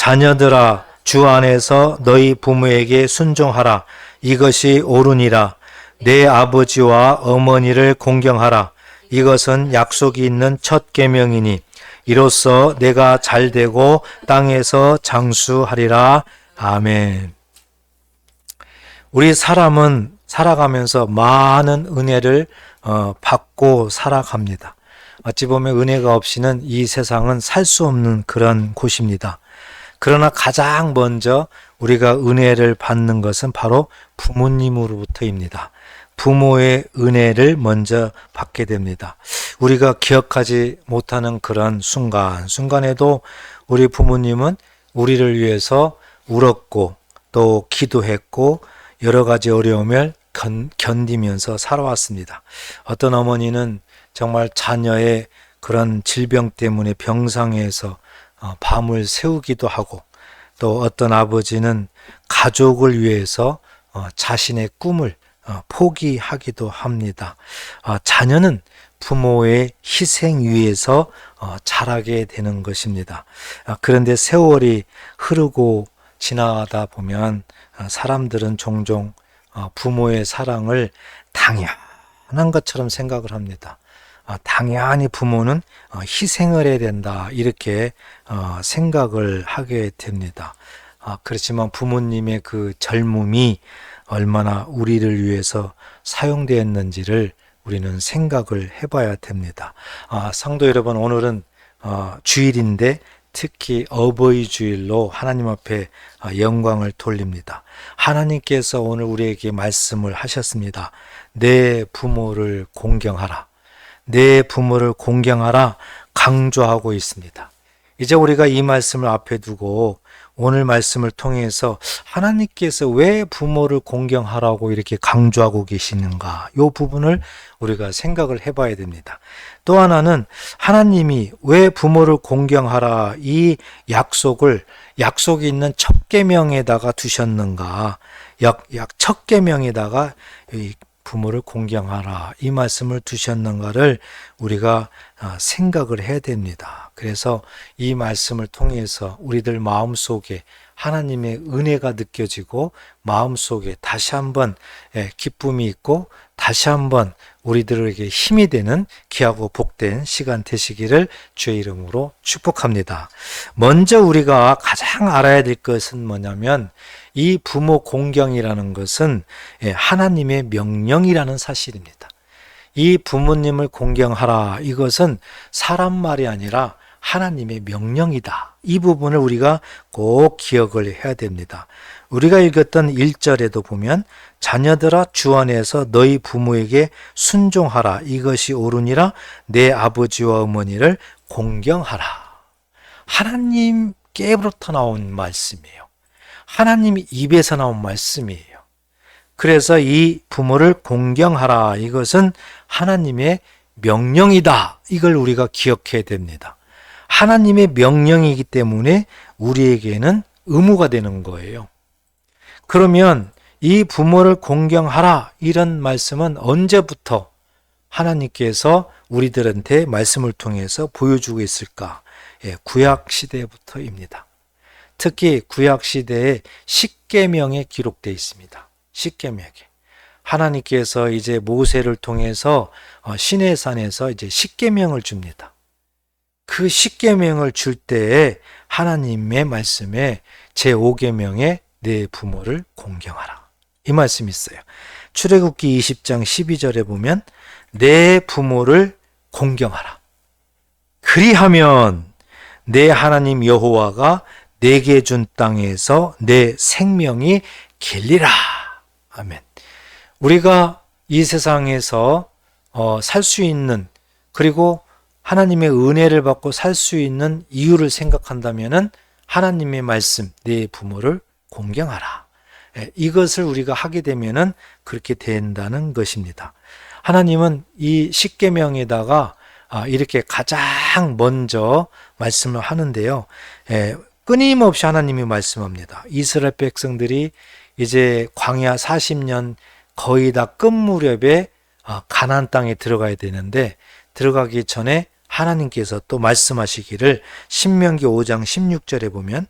자녀들아 주 안에서 너희 부모에게 순종하라. 이것이 옳으니라. 내 아버지와 어머니를 공경하라. 이것은 약속이 있는 첫 계명이니 이로써 내가 잘되고 땅에서 장수하리라. 아멘. 우리 사람은 살아가면서 많은 은혜를 받고 살아갑니다. 어찌 보면 은혜가 없이는 이 세상은 살 수 없는 그런 곳입니다. 그러나 가장 먼저 우리가 은혜를 받는 것은 바로 부모님으로부터입니다. 부모의 은혜를 먼저 받게 됩니다. 우리가 기억하지 못하는 그런 순간에도 우리 부모님은 우리를 위해서 울었고 또 기도했고 여러 가지 어려움을 견디면서 살아왔습니다. 어떤 어머니는 정말 자녀의 그런 질병 때문에 병상에서 밤을 새우기도 하고 또 어떤 아버지는 가족을 위해서 자신의 꿈을 포기하기도 합니다. 자녀는 부모의 희생 위에서 자라게 되는 것입니다. 그런데 세월이 흐르고 지나다 보면 사람들은 종종 부모의 사랑을 당연한 것처럼 생각을 합니다. 당연히 부모는 희생을 해야 된다 이렇게 생각을 하게 됩니다. 그렇지만 부모님의 그 젊음이 얼마나 우리를 위해서 사용되었는지를 우리는 생각을 해봐야 됩니다. 성도 여러분, 오늘은 주일인데 특히 어버이 주일로 하나님 앞에 영광을 돌립니다. 하나님께서 오늘 우리에게 말씀을 하셨습니다. 내 부모를 공경하라. 내 부모를 공경하라 강조하고 있습니다. 이제 우리가 이 말씀을 앞에 두고 오늘 말씀을 통해서 하나님께서 왜 부모를 공경하라고 이렇게 강조하고 계시는가, 이 부분을 우리가 생각을 해봐야 됩니다. 또 하나는 하나님이 왜 부모를 공경하라 이 약속이 있는 첫 계명에다가 두셨는가, 첫 계명에다가 이 부모를 공경하라 이 말씀을 두셨는가를 우리가 생각을 해야 됩니다. 그래서 이 말씀을 통해서 우리들 마음속에 하나님의 은혜가 느껴지고 마음속에 다시 한번 기쁨이 있고 다시 한번 우리들에게 힘이 되는 귀하고 복된 시간 되시기를 주의 이름으로 축복합니다. 먼저 우리가 가장 알아야 될 것은 뭐냐면 이 부모 공경이라는 것은 하나님의 명령이라는 사실입니다. 이 부모님을 공경하라 이것은 사람 말이 아니라 하나님의 명령이다. 이 부분을 우리가 꼭 기억을 해야 됩니다. 우리가 읽었던 1절에도 보면 자녀들아 주 안에서 너희 부모에게 순종하라. 이것이 옳으니라. 내 아버지와 어머니를 공경하라. 하나님께로부터 나온 말씀이에요. 하나님 입에서 나온 말씀이에요. 그래서 이 부모를 공경하라. 이것은 하나님의 명령이다. 이걸 우리가 기억해야 됩니다. 하나님의 명령이기 때문에 우리에게는 의무가 되는 거예요. 그러면 이 부모를 공경하라 이런 말씀은 언제부터 하나님께서 우리들한테 말씀을 통해서 보여주고 있을까? 구약 시대부터입니다. 특히 구약 시대에 십계명에 기록되어 있습니다. 십계명에 하나님께서 이제 모세를 통해서 시내산에서 이제 십계명을 줍니다. 그 십계명을 줄 때에 하나님의 말씀에 제5계명에 내 부모를 공경하라. 이 말씀이 있어요. 출애굽기 20장 12절에 보면 내 부모를 공경하라. 그리하면 내 하나님 여호와가 내게 준 땅에서 내 생명이 길리라. 아멘. 우리가 이 세상에서 살 수 있는, 그리고 하나님의 은혜를 받고 살 수 있는 이유를 생각한다면은 하나님의 말씀, 내 부모를 공경하라. 이것을 우리가 하게 되면은 그렇게 된다는 것입니다. 하나님은 이 십계명에다가 이렇게 가장 먼저 말씀을 하는데요. 끊임없이 하나님이 말씀합니다. 이스라엘 백성들이 이제 광야 40년 거의 다 끝 무렵에 가나안 땅에 들어가야 되는데 들어가기 전에 하나님께서 또 말씀하시기를 신명기 5장 16절에 보면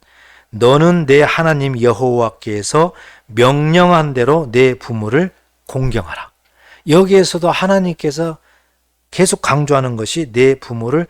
너는 내 하나님 여호와께서 명령한 대로 내 부모를 공경하라. 여기에서도 하나님께서 계속 강조하는 것이 내 부모를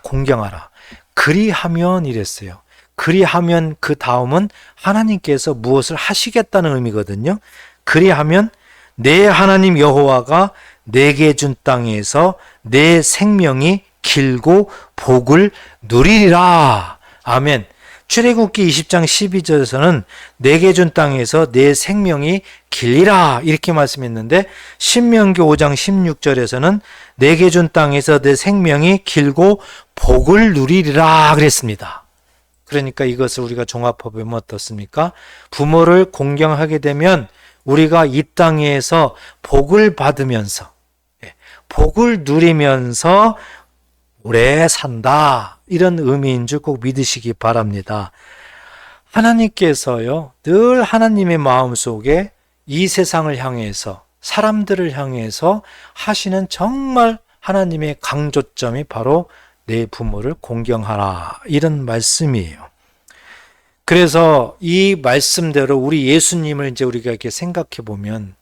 공경하라. 그리하면 이랬어요. 그리하면 그 다음은 하나님께서 무엇을 하시겠다는 의미거든요. 그리하면 내 하나님 여호와가 내게 준 땅에서 내 생명이 길고 복을 누리리라. 아멘. 출애굽기 20장 12절에서는 내게 준 땅에서 내 생명이 길리라 이렇게 말씀했는데, 신명기 5장 16절에서는 내게 준 땅에서 내 생명이 길고 복을 누리리라 그랬습니다. 그러니까 이것을 우리가 종합해보면 어떻습니까? 부모를 공경하게 되면 우리가 이 땅에서 복을 받으면서, 복을 누리면서 오래 산다, 이런 의미인 줄 꼭 믿으시기 바랍니다. 하나님께서요, 늘 하나님의 마음속에 이 세상을 향해서, 사람들을 향해서 하시는 정말 하나님의 강조점이 바로 내 부모를 공경하라, 이런 말씀이에요. 그래서 이 말씀대로 우리 예수님을 이제 우리가 이렇게 생각해 보면,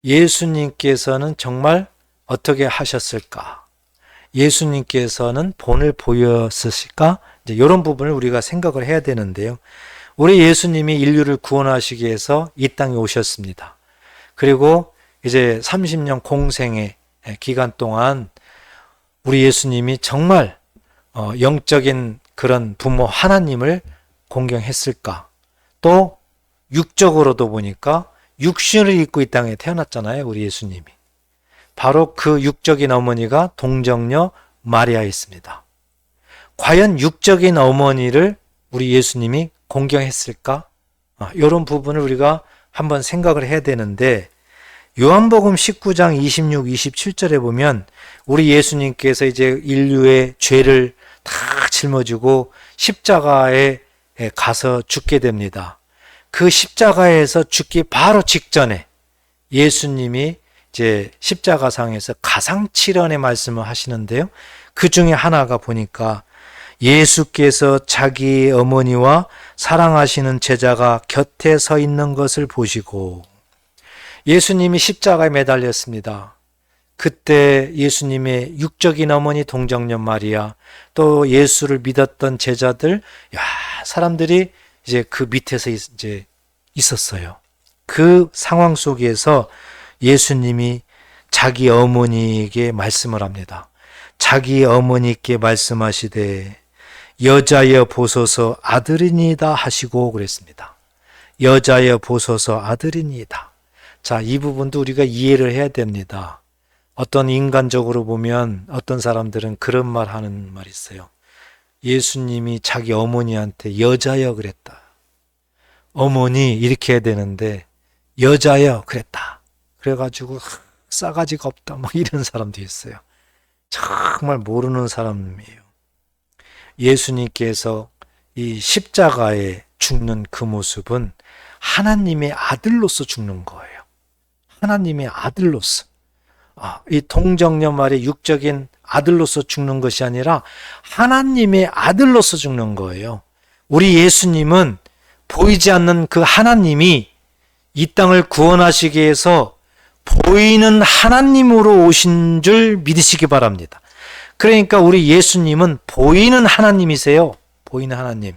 예수님께서는 정말 어떻게 하셨을까? 예수님께서는 본을 보였으실까? 이제 이런 부분을 우리가 생각을 해야 되는데요. 우리 예수님이 인류를 구원하시기 위해서 이 땅에 오셨습니다. 그리고 이제 30년 공생의 기간 동안 우리 예수님이 정말 영적인 그런 부모 하나님을 공경했을까? 또 육적으로도 보니까 육신을 입고 이 땅에 태어났잖아요, 우리 예수님이. 바로 그 육적인 어머니가 동정녀 마리아였습니다. 과연 육적인 어머니를 우리 예수님이 공경했을까? 이런 부분을 우리가 한번 생각을 해야 되는데, 요한복음 19장 26, 27절에 보면 우리 예수님께서 이제 인류의 죄를 다 짊어지고 십자가에 가서 죽게 됩니다. 그 십자가에서 죽기 바로 직전에 예수님이 이제 십자가상에서 가상칠언의 말씀을 하시는데요. 그 중에 하나가 보니까 예수께서 자기 어머니와 사랑하시는 제자가 곁에 서 있는 것을 보시고, 예수님이 십자가에 매달렸습니다. 그때 예수님의 육적인 어머니 동정녀 마리아, 또 예수를 믿었던 제자들, 사람들이 이제 그 밑에서 이제 있었어요. 그 상황 속에서 예수님이 자기 어머니에게 말씀을 합니다. 자기 어머니께 말씀하시되 여자여 보소서 아들이니이다 하시고 그랬습니다. 여자여 보소서 아들이니이다. 자, 이 부분도 우리가 이해를 해야 됩니다. 어떤 인간적으로 보면 어떤 사람들은 그런 말 하는 말이 있어요. 예수님이 자기 어머니한테 여자여 그랬다. 어머니 이렇게 해야 되는데 여자여 그랬다. 그래가지고 싸가지가 없다, 뭐 이런 사람도 있어요. 정말 모르는 사람이에요. 예수님께서 이 십자가에 죽는 그 모습은 하나님의 아들로서 죽는 거예요. 하나님의 아들로서. 이 동정녀 말의 육적인 아들로서 죽는 것이 아니라 하나님의 아들로서 죽는 거예요. 우리 예수님은 보이지 않는 그 하나님이 이 땅을 구원하시기 위해서 보이는 하나님으로 오신 줄 믿으시기 바랍니다. 그러니까 우리 예수님은 보이는 하나님이세요. 보이는 하나님.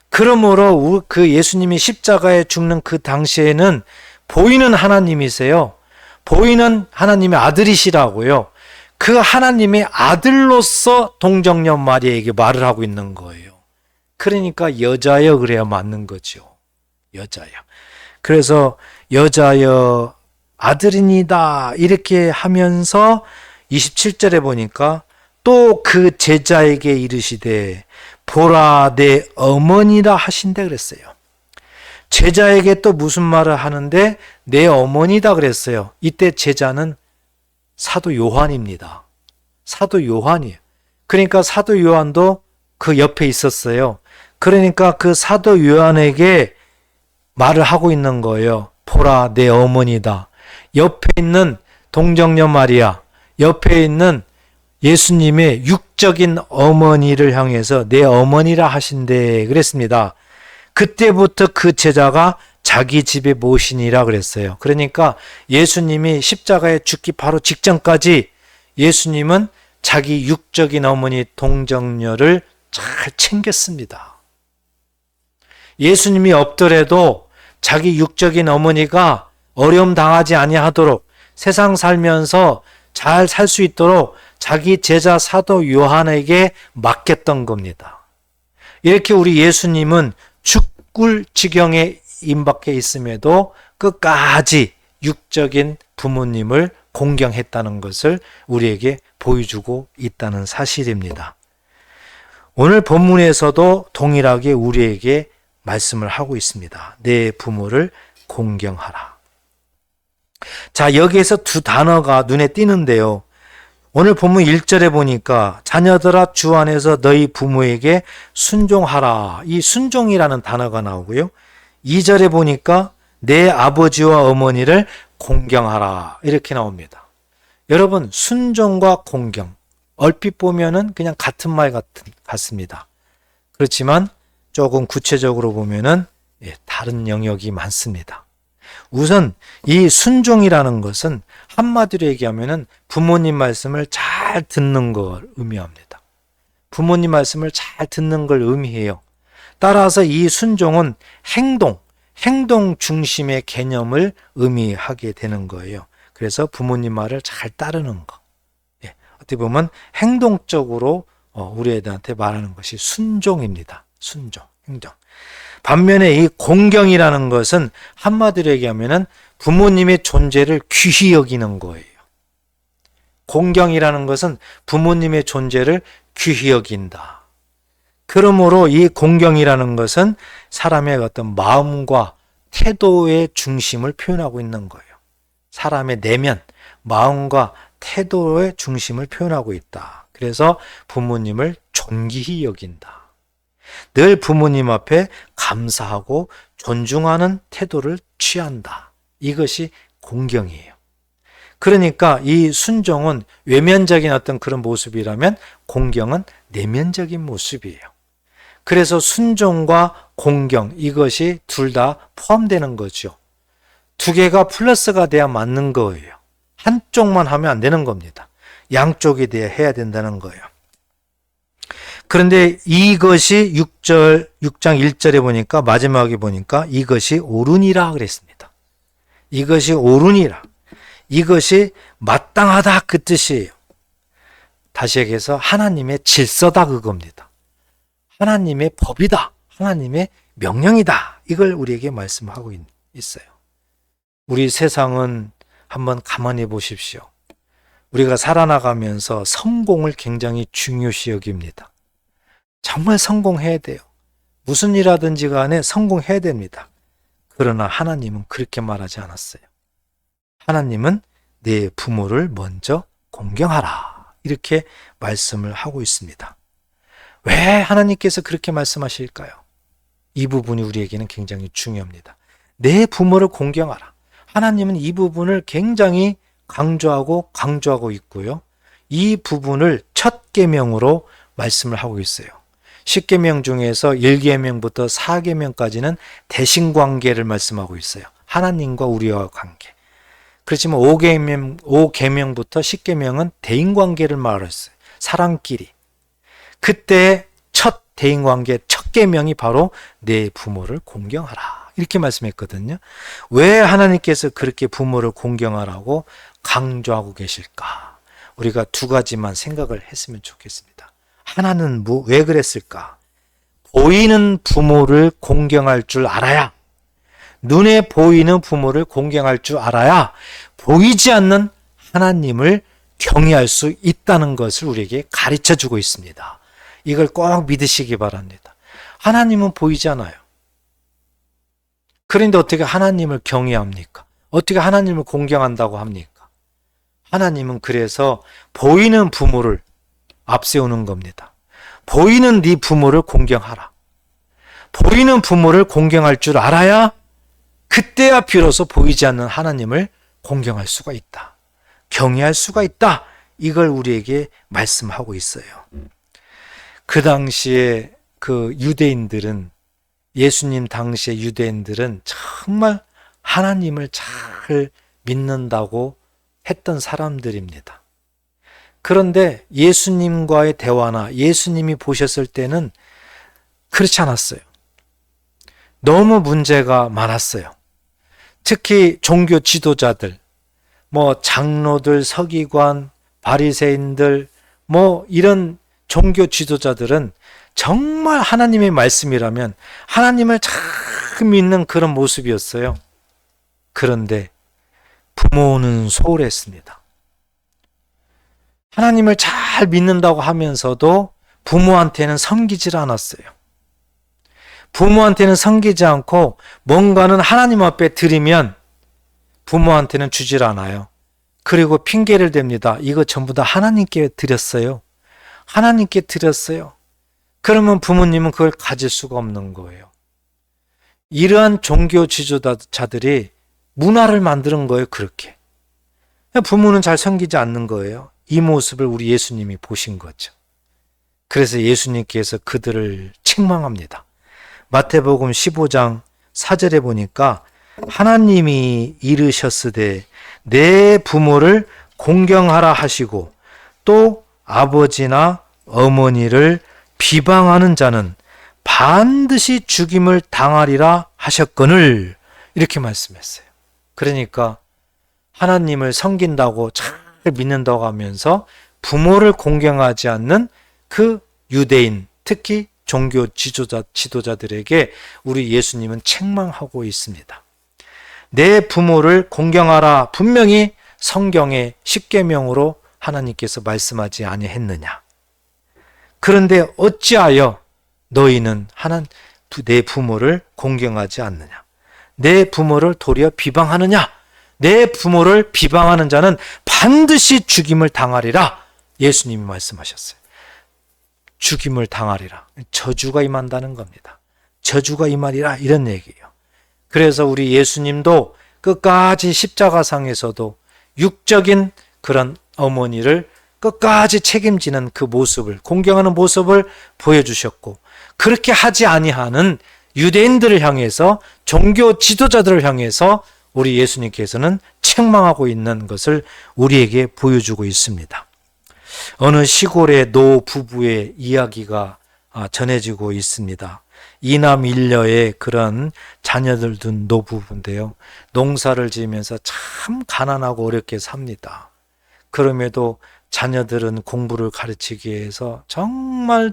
그러므로 그 예수님이 십자가에 죽는 그 당시에는 보이는 하나님이세요. 보이는 하나님의 아들이시라고요. 그 하나님의 아들로서 동정녀 마리아에게 말을 하고 있는 거예요. 그러니까 여자여 그래야 맞는 거죠. 여자여. 그래서 여자여 아들이니다 이렇게 하면서 27절에 보니까 또 그 제자에게 이르시되 보라 내 어머니라 하신대 그랬어요. 제자에게 또 무슨 말을 하는데 내 어머니다 그랬어요. 이때 제자는 사도 요한입니다. 사도 요한이에요. 그러니까 사도 요한도 그 옆에 있었어요. 그러니까 그 사도 요한에게 말을 하고 있는 거예요. 보라 내 어머니다. 옆에 있는 동정녀 마리아, 옆에 있는 예수님의 육적인 어머니를 향해서 내 어머니라 하신대 그랬습니다. 그때부터 그 제자가 자기 집에 모시니라 그랬어요. 그러니까 예수님이 십자가에 죽기 바로 직전까지 예수님은 자기 육적인 어머니 동정녀를 잘 챙겼습니다. 예수님이 없더라도 자기 육적인 어머니가 어려움 당하지 아니하도록 세상 살면서 잘 살 수 있도록 자기 제자 사도 요한에게 맡겼던 겁니다. 이렇게 우리 예수님은 죽을 지경에 임박해 있음에도 끝까지 육적인 부모님을 공경했다는 것을 우리에게 보여주고 있다는 사실입니다. 오늘 본문에서도 동일하게 우리에게 말씀을 하고 있습니다. 내 부모를 공경하라. 자, 여기에서 두 단어가 눈에 띄는데요. 오늘 본문 1절에 보니까 자녀들아 주 안에서 너희 부모에게 순종하라. 이 순종이라는 단어가 나오고요. 2절에 보니까 내 아버지와 어머니를 공경하라. 이렇게 나옵니다. 여러분, 순종과 공경, 얼핏 보면은 그냥 같은 말 같습니다. 그렇지만 조금 구체적으로 보면은 다른 영역이 많습니다. 우선 이 순종이라는 것은 한마디로 얘기하면은 부모님 말씀을 잘 듣는 걸 의미합니다. 부모님 말씀을 잘 듣는 걸 의미해요. 따라서 이 순종은 행동 중심의 개념을 의미하게 되는 거예요. 그래서 부모님 말을 잘 따르는 거. 어떻게 보면 행동적으로 우리 애들한테 말하는 것이 순종입니다. 순종, 행동. 반면에 이 공경이라는 것은 한마디로 얘기하면은 부모님의 존재를 귀히 여기는 거예요. 공경이라는 것은 부모님의 존재를 귀히 여긴다. 그러므로 이 공경이라는 것은 사람의 어떤 마음과 태도의 중심을 표현하고 있는 거예요. 사람의 내면, 마음과 태도의 중심을 표현하고 있다. 그래서 부모님을 존귀히 여긴다. 늘 부모님 앞에 감사하고 존중하는 태도를 취한다. 이것이 공경이에요. 그러니까 이 순종은 외면적인 어떤 그런 모습이라면 공경은 내면적인 모습이에요. 그래서 순종과 공경, 이것이 둘 다 포함되는 거죠. 두 개가 플러스가 돼야 맞는 거예요. 한쪽만 하면 안 되는 겁니다. 양쪽이 돼야 해야 된다는 거예요. 그런데 이것이 6장 1절에 보니까, 마지막에 보니까 이것이 옳으니라 그랬습니다. 이것이 옳으니라. 이것이 마땅하다 그 뜻이에요. 다시 얘기해서 하나님의 질서다 그겁니다. 하나님의 법이다. 하나님의 명령이다. 이걸 우리에게 말씀하고 있어요. 우리 세상은 한번 가만히 보십시오. 우리가 살아나가면서 성공을 굉장히 중요시 여깁니다. 정말 성공해야 돼요. 무슨 일 하든지 간에 성공해야 됩니다. 그러나 하나님은 그렇게 말하지 않았어요. 하나님은 내 부모를 먼저 공경하라. 이렇게 말씀을 하고 있습니다. 왜 하나님께서 그렇게 말씀하실까요? 이 부분이 우리에게는 굉장히 중요합니다. 내 부모를 공경하라. 하나님은 이 부분을 굉장히 강조하고 있고요. 이 부분을 첫 계명으로 말씀을 하고 있어요. 10계명 중에서 1계명부터 4계명까지는 대신관계를 말씀하고 있어요. 하나님과 우리와 관계. 그렇지만 5계명부터 10계명은 대인관계를 말했어요. 사람끼리. 그때 첫 대인관계, 첫 계명이 바로 내 부모를 공경하라. 이렇게 말씀했거든요. 왜 하나님께서 그렇게 부모를 공경하라고 강조하고 계실까? 우리가 두 가지만 생각을 했으면 좋겠습니다. 하나는 왜 그랬을까? 보이는 부모를 공경할 줄 알아야, 눈에 보이는 부모를 공경할 줄 알아야 보이지 않는 하나님을 경외할 수 있다는 것을 우리에게 가르쳐 주고 있습니다. 이걸 꼭 믿으시기 바랍니다. 하나님은 보이지 않아요. 그런데 어떻게 하나님을 경외합니까? 어떻게 하나님을 공경한다고 합니까? 하나님은 그래서 보이는 부모를 앞세우는 겁니다. 보이는 네 부모를 공경하라. 보이는 부모를 공경할 줄 알아야 그때야 비로소 보이지 않는 하나님을 공경할 수가 있다. 경외할 수가 있다. 이걸 우리에게 말씀하고 있어요. 그 당시에 그 유대인들은 예수님 당시의 유대인들은 정말 하나님을 잘 믿는다고 했던 사람들입니다. 그런데 예수님과의 대화나 예수님이 보셨을 때는 그렇지 않았어요. 너무 문제가 많았어요. 특히 종교 지도자들, 장로들, 서기관, 바리새인들, 이런 종교 지도자들은 정말 하나님의 말씀이라면 하나님을 잘 믿는 그런 모습이었어요. 그런데 부모는 소홀했습니다. 하나님을 잘 믿는다고 하면서도 부모한테는 섬기질 않았어요. 부모한테는 섬기지 않고 뭔가는 하나님 앞에 드리면 부모한테는 주질 않아요. 그리고 핑계를 댑니다. 이거 전부 다 하나님께 드렸어요. 하나님께 드렸어요. 그러면 부모님은 그걸 가질 수가 없는 거예요. 이러한 종교 지도자들이 문화를 만드는 거예요. 그렇게. 부모는 잘 섬기지 않는 거예요. 이 모습을 우리 예수님이 보신 거죠. 그래서 예수님께서 그들을 책망합니다. 마태복음 15장 4절에 보니까 하나님이 이르셨으되 내 부모를 공경하라 하시고 또 아버지나 어머니를 비방하는 자는 반드시 죽임을 당하리라 하셨거늘 이렇게 말씀했어요. 그러니까 하나님을 섬긴다고 잘 믿는다고 하면서 부모를 공경하지 않는 그 유대인, 특히 종교 지도자들에게 우리 예수님은 책망하고 있습니다. 내 부모를 공경하라 분명히 성경의 십계명으로 하나님께서 말씀하지 아니했느냐. 그런데 어찌하여 너희는 내 부모를 공경하지 않느냐. 내 부모를 도리어 비방하느냐. 내 부모를 비방하는 자는 반드시 죽임을 당하리라. 예수님이 말씀하셨어요. 죽임을 당하리라. 저주가 임한다는 겁니다. 저주가 임하리라 이런 얘기예요. 그래서 우리 예수님도 끝까지 십자가상에서도 육적인 그런 어머니를 끝까지 책임지는 그 모습을, 공경하는 모습을 보여주셨고, 그렇게 하지 아니하는 유대인들을 향해서, 종교 지도자들을 향해서 우리 예수님께서는 책망하고 있는 것을 우리에게 보여주고 있습니다. 어느 시골의 노 부부의 이야기가 전해지고 있습니다. 이남 일녀의 그런 자녀들 둔 노부부인데요. 농사를 지으면서 참 가난하고 어렵게 삽니다. 그럼에도 자녀들은 공부를 가르치기 위해서 정말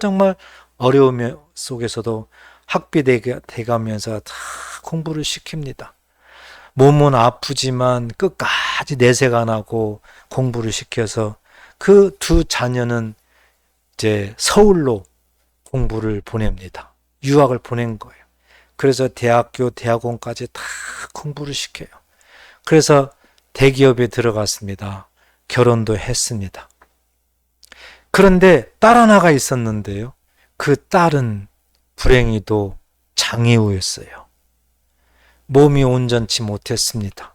어려움 속에서도 학비 대가면서 다 공부를 시킵니다. 몸은 아프지만 끝까지 내색 안 하고 공부를 시켜서 그 두 자녀는 이제 서울로 공부를 보냅니다. 유학을 보낸 거예요. 그래서 대학교, 대학원까지 다 공부를 시켜요. 그래서 대기업에 들어갔습니다. 결혼도 했습니다. 그런데 딸 하나가 있었는데요. 그 딸은 불행히도 장애우였어요. 몸이 온전치 못했습니다.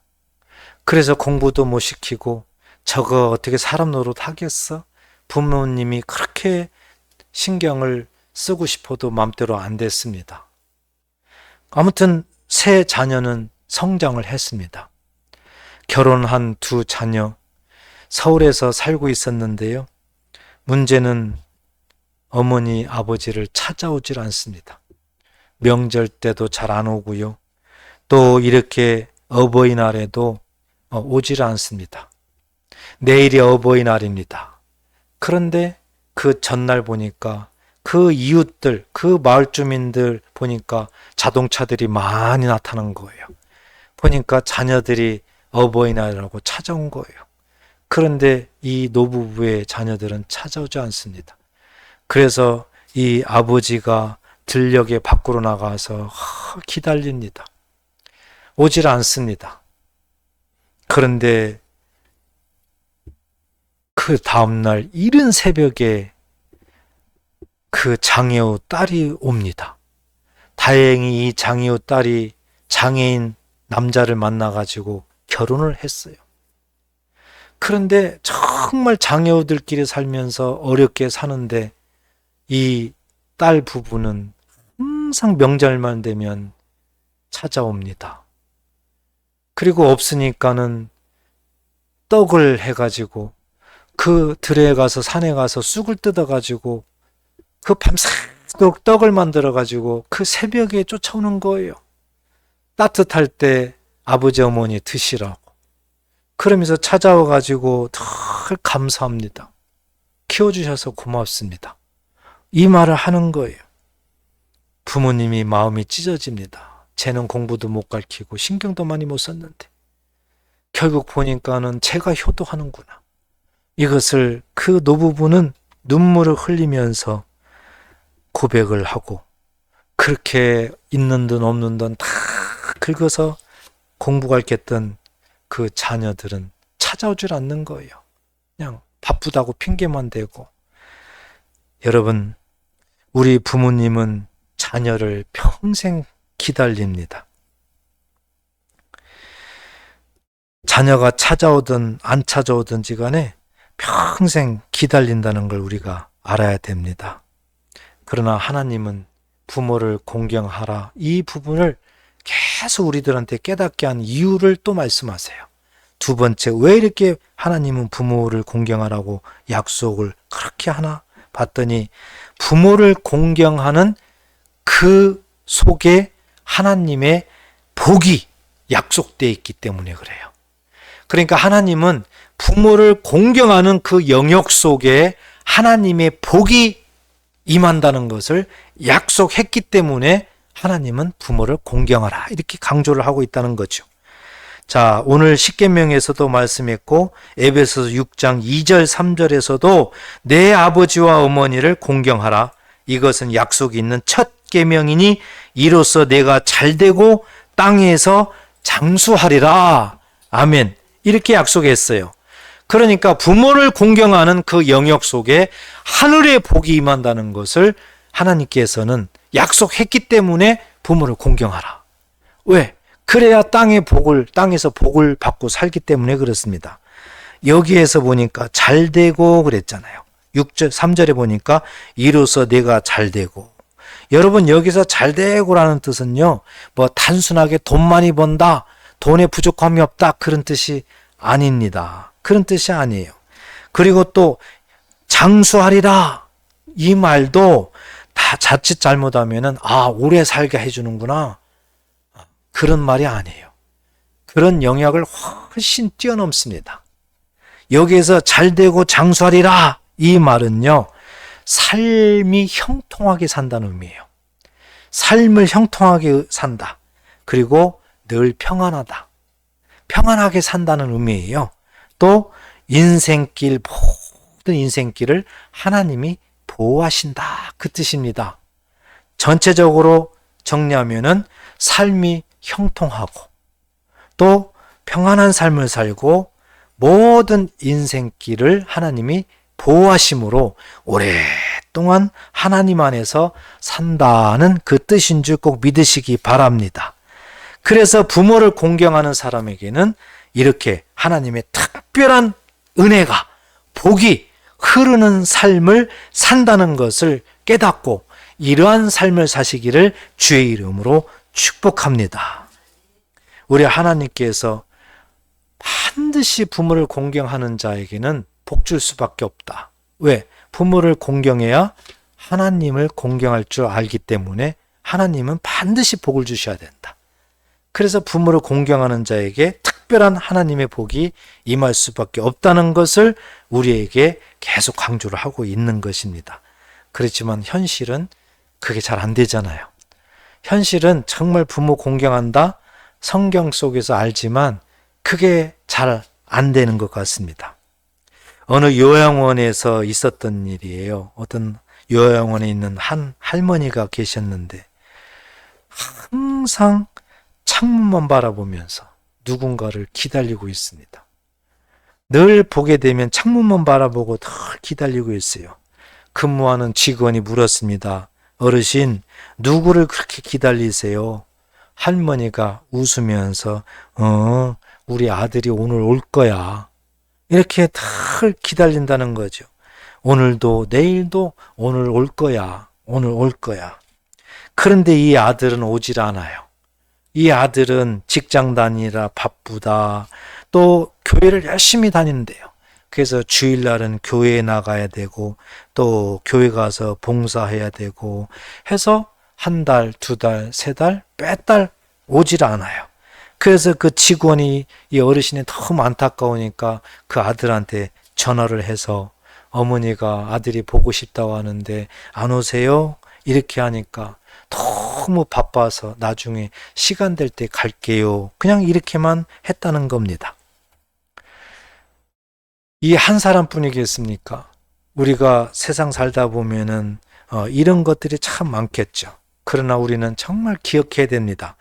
그래서 공부도 못 시키고 저거 어떻게 사람 노릇 하겠어? 부모님이 그렇게 신경을 쓰고 싶어도 마음대로 안 됐습니다. 아무튼 세 자녀는 성장을 했습니다. 결혼한 두 자녀, 서울에서 살고 있었는데요. 문제는 어머니, 아버지를 찾아오질 않습니다. 명절 때도 잘 안 오고요. 또 이렇게 어버이날에도 오질 않습니다. 내일이 어버이날입니다. 그런데 그 전날 보니까 그 이웃들, 그 마을 주민들 보니까 자동차들이 많이 나타난 거예요. 보니까 자녀들이 어버이날이라고 찾아온 거예요. 그런데 이 노부부의 자녀들은 찾아오지 않습니다. 그래서 이 아버지가 들녘에 밖으로 나가서 기다립니다. 오질 않습니다. 그런데 그 다음날 이른 새벽에 그 장애우 딸이 옵니다. 다행히 이 장애우 딸이 장애인 남자를 만나가지고 결혼을 했어요. 그런데 정말 장애우들끼리 살면서 어렵게 사는데 이 딸 부부는 항상 명절만 되면 찾아옵니다. 그리고 없으니까는 떡을 해가지고 그 들에 가서 산에 가서 쑥을 뜯어가지고 그 밤새도록 떡을 만들어가지고 그 새벽에 쫓아오는 거예요. 따뜻할 때 아버지 어머니 드시라고. 그러면서 찾아와가지고 늘 감사합니다. 키워주셔서 고맙습니다. 이 말을 하는 거예요. 부모님이 마음이 찢어집니다. 쟤는 공부도 못 가르치고 신경도 많이 못 썼는데 결국 보니까는 제가 효도하는구나. 이것을 그 노부부는 눈물을 흘리면서 고백을 하고 그렇게 있는 돈 없는 돈 다 긁어서 공부 가르쳤던 그 자녀들은 찾아오질 않는 거예요. 그냥 바쁘다고 핑계만 대고. 여러분, 우리 부모님은 자녀를 평생 기다립니다. 자녀가 찾아오든 안 찾아오든지 간에 평생 기다린다는 걸 우리가 알아야 됩니다. 그러나 하나님은 부모를 공경하라. 이 부분을 계속 우리들한테 깨닫게 한 이유를 또 말씀하세요. 두 번째, 왜 이렇게 하나님은 부모를 공경하라고 약속을 그렇게 하나 봤더니 부모를 공경하는 그 속에 하나님의 복이 약속되어 있기 때문에 그래요. 그러니까 하나님은 부모를 공경하는 그 영역 속에 하나님의 복이 임한다는 것을 약속했기 때문에 하나님은 부모를 공경하라 이렇게 강조를 하고 있다는 거죠. 자, 오늘 십계명에서도 말씀했고 에베소서 6장 2절 3절에서도 내 아버지와 어머니를 공경하라. 이것은 약속이 있는 첫 계명이니 이로써 내가 잘되고 땅에서 장수하리라. 아멘. 이렇게 약속했어요. 그러니까 부모를 공경하는 그 영역 속에 하늘의 복이 임한다는 것을 하나님께서는 약속했기 때문에 부모를 공경하라. 왜? 그래야 땅에서 복을 받고 살기 때문에 그렇습니다. 여기에서 보니까 잘되고 그랬잖아요. 6절, 3절에 보니까 이로써 내가 잘되고. 여러분, 여기서 잘되고라는 뜻은요, 뭐 단순하게 돈 많이 번다, 돈에 부족함이 없다, 그런 뜻이 아닙니다. 그런 뜻이 아니에요. 그리고 또 장수하리라, 이 말도 다 자칫 잘못하면은 오래 살게 해주는구나, 그런 말이 아니에요. 그런 영역을 훨씬 뛰어넘습니다. 여기에서 잘되고 장수하리라, 이 말은요, 삶이 형통하게 산다는 의미예요. 삶을 형통하게 산다. 그리고 늘 평안하다. 평안하게 산다는 의미예요. 또 인생길, 모든 인생길을 하나님이 보호하신다, 그 뜻입니다. 전체적으로 정리하면은 삶이 형통하고 또 평안한 삶을 살고 모든 인생길을 하나님이 보호하심으로 오랫동안 하나님 안에서 산다는 그 뜻인 줄 꼭 믿으시기 바랍니다. 그래서 부모를 공경하는 사람에게는 이렇게 하나님의 특별한 은혜가, 복이 흐르는 삶을 산다는 것을 깨닫고 이러한 삶을 사시기를 주의 이름으로 축복합니다. 우리 하나님께서 반드시 부모를 공경하는 자에게는 복 줄 수밖에 없다. 왜? 부모를 공경해야 하나님을 공경할 줄 알기 때문에 하나님은 반드시 복을 주셔야 된다. 그래서 부모를 공경하는 자에게 특별한 하나님의 복이 임할 수밖에 없다는 것을 우리에게 계속 강조를 하고 있는 것입니다. 그렇지만 현실은 그게 잘 안 되잖아요. 현실은 정말 부모 공경한다, 성경 속에서 알지만 그게 잘 안 되는 것 같습니다. 어느 요양원에서 있었던 일이에요. 어떤 요양원에 있는 한 할머니가 계셨는데 항상 창문만 바라보면서 누군가를 기다리고 있습니다. 늘 보게 되면 창문만 바라보고 늘 기다리고 있어요. 근무하는 직원이 물었습니다. 어르신, 누구를 그렇게 기다리세요? 할머니가 웃으면서 우리 아들이 오늘 올 거야. 이렇게 늘 기다린다는 거죠. 오늘도 내일도 오늘 올 거야. 오늘 올 거야. 그런데 이 아들은 오질 않아요. 이 아들은 직장 다니라 바쁘다. 또 교회를 열심히 다니는데요. 그래서 주일날은 교회에 나가야 되고 또 교회 가서 봉사해야 되고 해서 한 달, 두 달, 세 달, 몇 달 오질 않아요. 그래서 그 직원이 이 어르신이 너무 안타까우니까 그 아들한테 전화를 해서 어머니가 아들이 보고 싶다고 하는데 안 오세요? 이렇게 하니까 너무 바빠서 나중에 시간 될 때 갈게요. 그냥 이렇게만 했다는 겁니다. 이 한 사람뿐이겠습니까? 우리가 세상 살다 보면은 이런 것들이 참 많겠죠. 그러나 우리는 정말 기억해야 됩니다.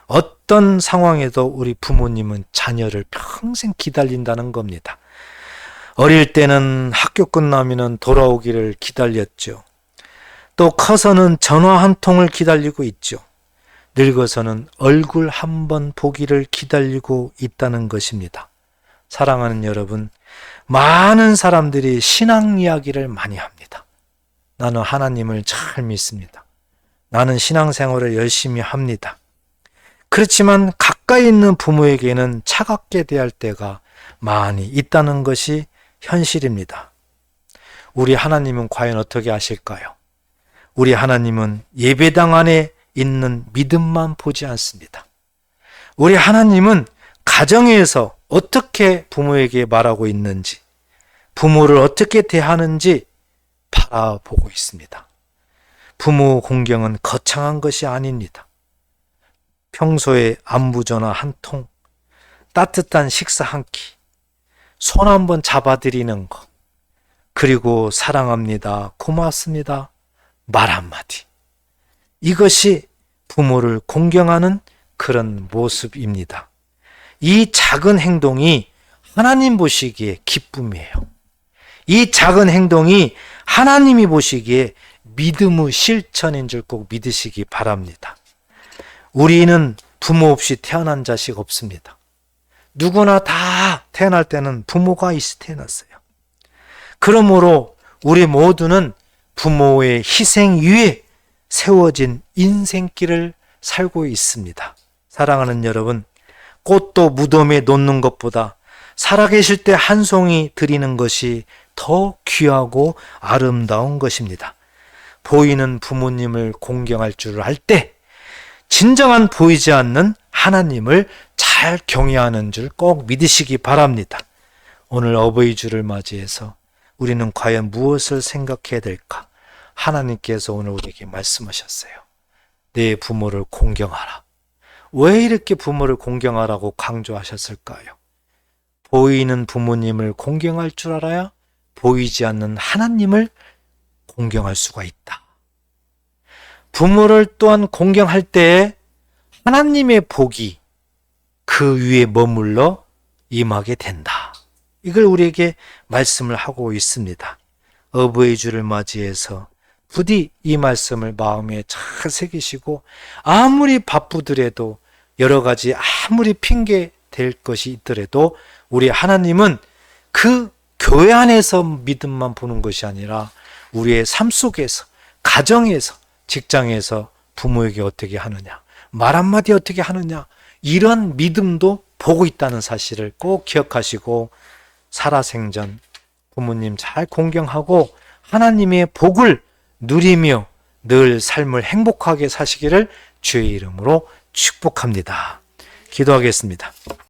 어떤 상황에도 우리 부모님은 자녀를 평생 기다린다는 겁니다. 어릴 때는 학교 끝나면 돌아오기를 기다렸죠. 또 커서는 전화 한 통을 기다리고 있죠. 늙어서는 얼굴 한 번 보기를 기다리고 있다는 것입니다. 사랑하는 여러분, 많은 사람들이 신앙 이야기를 많이 합니다. 나는 하나님을 잘 믿습니다. 나는 신앙생활을 열심히 합니다. 그렇지만 가까이 있는 부모에게는 차갑게 대할 때가 많이 있다는 것이 현실입니다. 우리 하나님은 과연 어떻게 하실까요? 우리 하나님은 예배당 안에 있는 믿음만 보지 않습니다. 우리 하나님은 가정에서 어떻게 부모에게 말하고 있는지, 부모를 어떻게 대하는지 바라보고 있습니다. 부모 공경은 거창한 것이 아닙니다. 평소에 안부 전화 한 통, 따뜻한 식사 한 끼, 손 한번 잡아드리는 것, 그리고 사랑합니다, 고맙습니다, 말 한마디. 이것이 부모를 공경하는 그런 모습입니다. 이 작은 행동이 하나님 보시기에 기쁨이에요. 이 작은 행동이 하나님이 보시기에 믿음의 실천인 줄 꼭 믿으시기 바랍니다. 우리는 부모 없이 태어난 자식 없습니다. 누구나 다 태어날 때는 부모가 있어 태어났어요. 그러므로 우리 모두는 부모의 희생 위에 세워진 인생길을 살고 있습니다. 사랑하는 여러분, 꽃도 무덤에 놓는 것보다 살아계실 때 한 송이 드리는 것이 더 귀하고 아름다운 것입니다. 보이는 부모님을 공경할 줄 알 때 진정한 보이지 않는 하나님을 잘 경외하는 줄 꼭 믿으시기 바랍니다. 오늘 어버이 주를 맞이해서 우리는 과연 무엇을 생각해야 될까? 하나님께서 오늘 우리에게 말씀하셨어요. 내 부모를 공경하라. 왜 이렇게 부모를 공경하라고 강조하셨을까요? 보이는 부모님을 공경할 줄 알아야 보이지 않는 하나님을 공경할 수가 있다. 부모를 또한 공경할 때에 하나님의 복이 그 위에 머물러 임하게 된다. 이걸 우리에게 말씀을 하고 있습니다. 어버이 주를 맞이해서 부디 이 말씀을 마음에 잘 새기시고 아무리 바쁘더라도 여러 가지 아무리 핑계 될 것이 있더라도 우리 하나님은 그 교회 안에서 믿음만 보는 것이 아니라 우리의 삶 속에서, 가정에서, 직장에서 부모에게 어떻게 하느냐, 말 한마디 어떻게 하느냐, 이런 믿음도 보고 있다는 사실을 꼭 기억하시고 살아생전 부모님 잘 공경하고 하나님의 복을 누리며 늘 삶을 행복하게 사시기를 주의 이름으로 축복합니다. 기도하겠습니다.